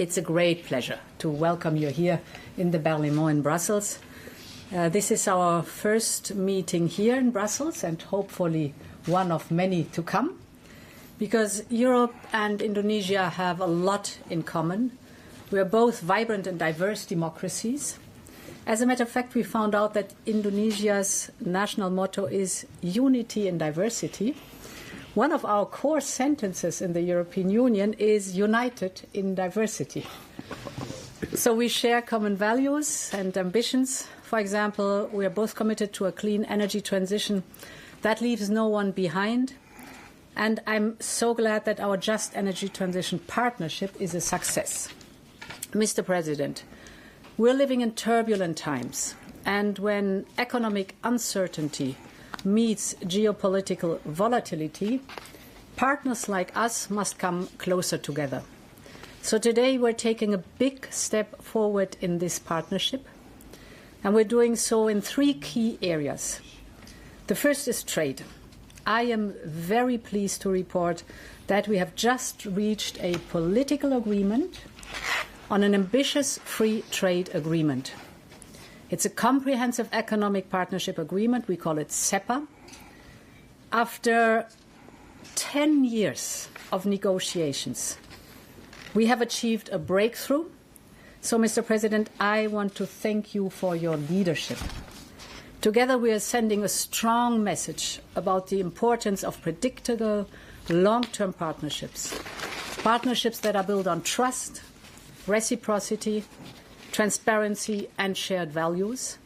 It's a great pleasure to welcome you here in the Parlement in Brussels. This is our first meeting here in Brussels and hopefully one of many to come, because Europe and Indonesia have a lot in common. We are both vibrant and diverse democracies. As a matter of fact, we found out that Indonesia's national motto is unity in diversity. One of our core sentences in the European Union is united in diversity. So we share common values and ambitions. For example, we are both committed to a clean energy transition that leaves no one behind. And I'm so glad that our Just Energy Transition Partnership is a success. Mr. President, we're living in turbulent times, and when economic uncertainty meets geopolitical volatility, partners like us must come closer together. So today we're taking a big step forward in this partnership, and we're doing so in 3 key areas. The first is trade. I am very pleased to report that we have just reached a political agreement on an ambitious free trade agreement. It's a comprehensive economic partnership agreement. We call it CEPA. After 10 years of negotiations, we have achieved a breakthrough. So, Mr. President, I want to thank you for your leadership. Together, we are sending a strong message about the importance of predictable, long-term partnerships. Partnerships that are built on trust, reciprocity, transparency and shared values.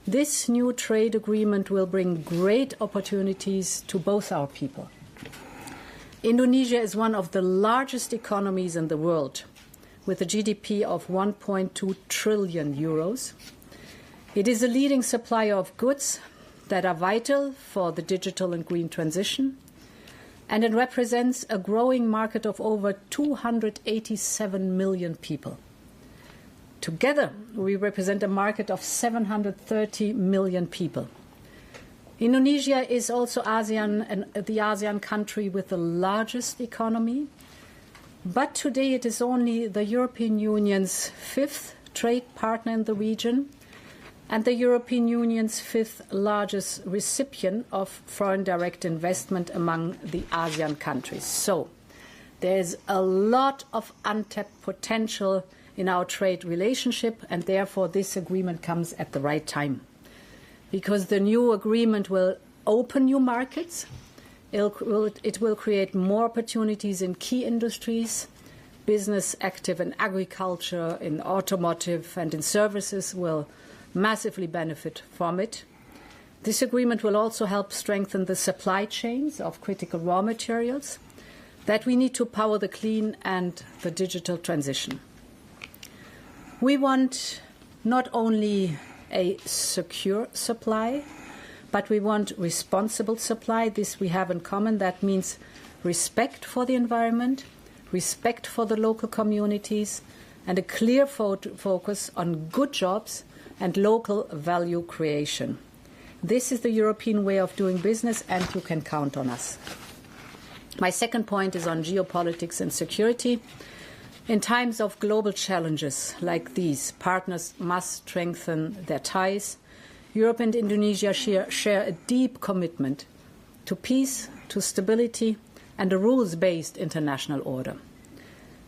This new trade agreement will bring great opportunities to both our people. Indonesia is one of the largest economies in the world, with a GDP of 1.2 trillion euros. It is a leading supplier of goods that are vital for the digital and green transition, and it represents a growing market of over 287 million people. Together, we represent a market of 730 million people. Indonesia is also the ASEAN country with the largest economy, but today it is only the European Union's 5th trade partner in the region and the European Union's 5th largest recipient of foreign direct investment among the ASEAN countries. So there's a lot of untapped potential in our trade relationship, and therefore this agreement comes at the right time, because the new agreement will open new markets. It will create more opportunities in key industries. Business active in agriculture, in automotive and in services will massively benefit from it. This agreement will also help strengthen the supply chains of critical raw materials that we need to power the clean and the digital transition. We want not only a secure supply, but we want responsible supply. This we have in common. That means respect for the environment, respect for the local communities, and a clear focus on good jobs and local value creation. This is the European way of doing business, and you can count on us. My second point is on geopolitics and security. In times of global challenges like these, partners must strengthen their ties. Europe and Indonesia share a deep commitment to peace, to stability, and a rules-based international order.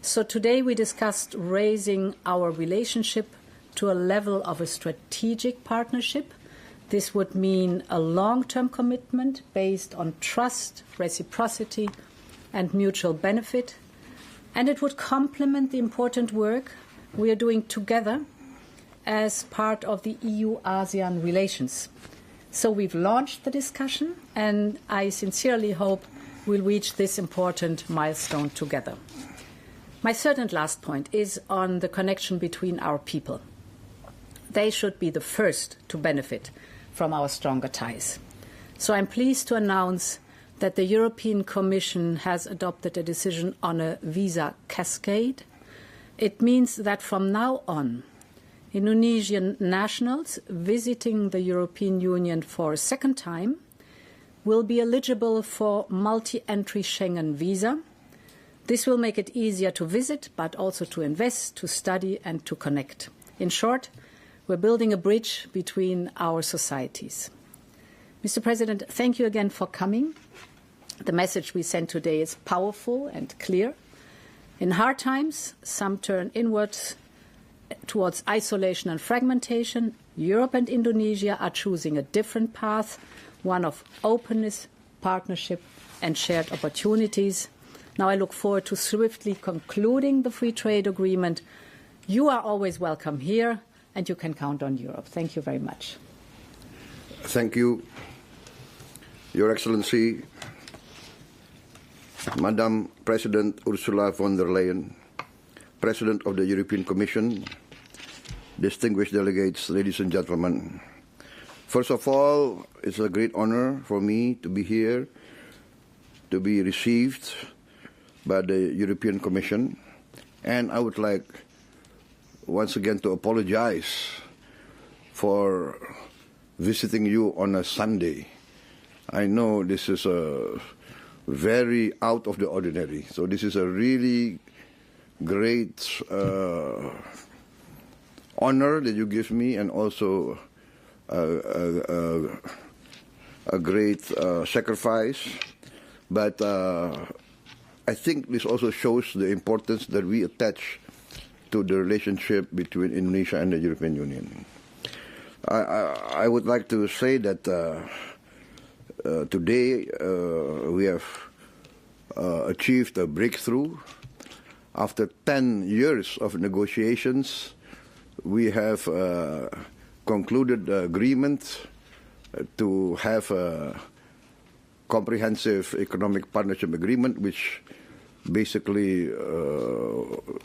So today we discussed raising our relationship to a level of a strategic partnership. This would mean a long-term commitment based on trust, reciprocity, and mutual benefit. And it would complement the important work we are doing together as part of the EU-ASEAN relations. So we've launched the discussion, and I sincerely hope we'll reach this important milestone together. My third and last point is on the connection between our people. They should be the first to benefit from our stronger ties. So I'm pleased to announce that the European Commission has adopted a decision on a visa cascade. It means that from now on, Indonesian nationals visiting the European Union for a second time will be eligible for multi-entry Schengen visa This will make it easier to visit, but also to invest, to study, and to connect. In short, we're building a bridge between our societies. Mr. President, thank you again for coming. The message we sent today is powerful and clear. In hard times, some turn inwards towards isolation and fragmentation. Europe and Indonesia are choosing a different path, one of openness, partnership, and shared opportunities. Now I look forward to swiftly concluding the free trade agreement. You are always welcome here, and you can count on Europe. Thank you very much. Thank you, Your Excellency, Madam President Ursula von der Leyen, President of the European Commission, distinguished delegates, ladies and gentlemen. First of all, it's a great honor for me to be here, to be received by the European Commission, and I would like once again to apologize for visiting you on a Sunday. I know this is a very out of the ordinary, so this is a really great honor that you give me, and also a great sacrifice. But I think this also shows the importance that we attach to the relationship between Indonesia and the European Union. I would like to say that today we have achieved a breakthrough. After 10 years of negotiations, we have concluded the agreement to have a comprehensive economic partnership agreement, which basically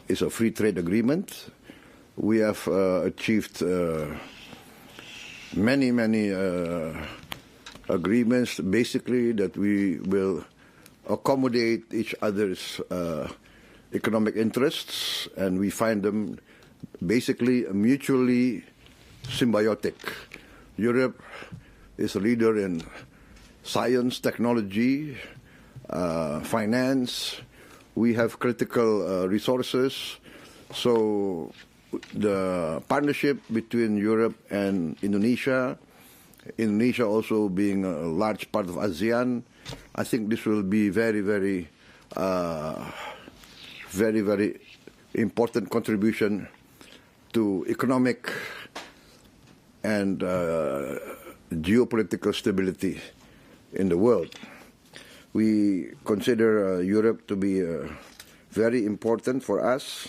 is a free trade agreement. We have achieved many agreements, basically that we will accommodate each other's economic interests, and we find them basically mutually symbiotic. Europe is a leader in science, technology, finance. We have critical resources. So the partnership between Europe and Indonesia, Indonesia also being a large part of ASEAN, I think this will be very important contribution to economic and geopolitical stability in the world. We consider Europe to be very important for us.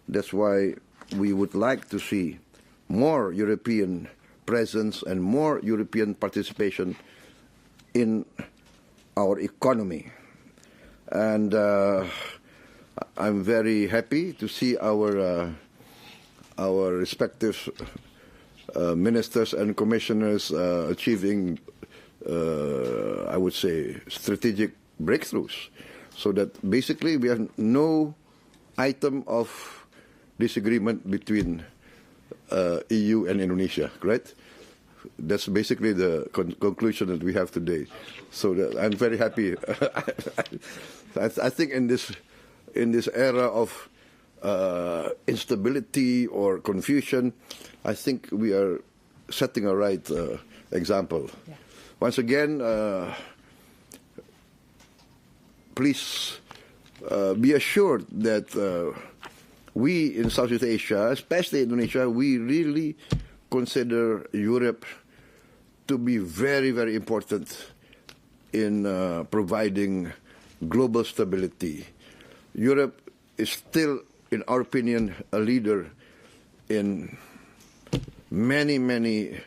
That's why we would like to see more European presence and more European participation in our economy. And I'm very happy to see our respective ministers and commissioners achieving, I would say, strategic breakthroughs. So that basically we have no item of disagreement between EU and Indonesia, right? That's basically the conclusion that we have today. So I'm very happy. I think in this era of instability or confusion, I think we are setting a right example. Yeah. Once again, please be assured that we in Southeast Asia, especially Indonesia, we really consider Europe to be very important in providing global stability. Europe is still, in our opinion, a leader in many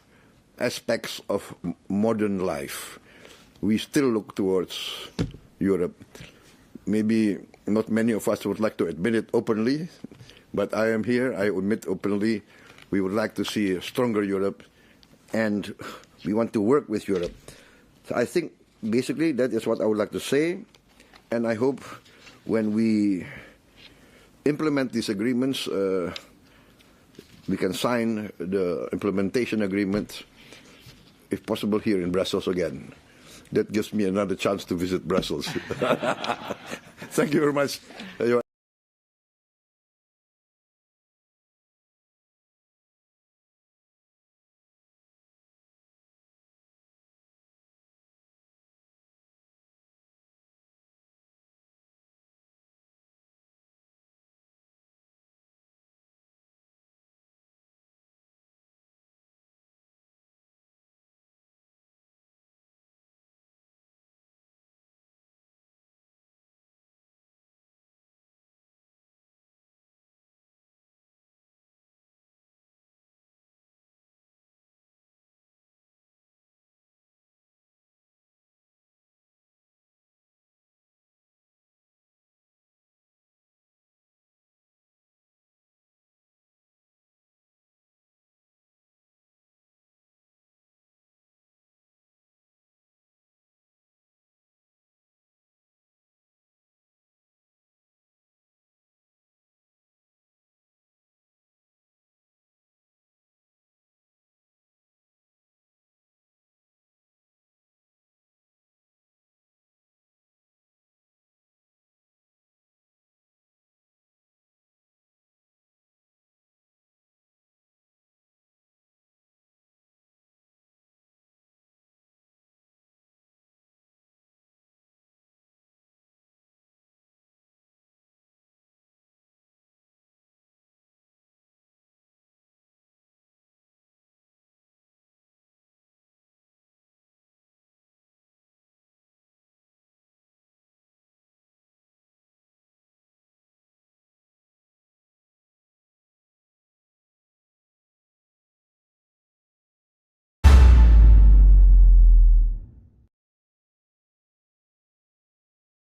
aspects of modern life. We still look towards Europe. Maybe not many of us would like to admit it openly, but I am here, I admit openly, we would like to see a stronger Europe, and we want to work with Europe. So I think basically that is what I would like to say, and I hope when we implement these agreements, we can sign the implementation agreement, if possible, here in Brussels again. That gives me another chance to visit Brussels. Thank you very much.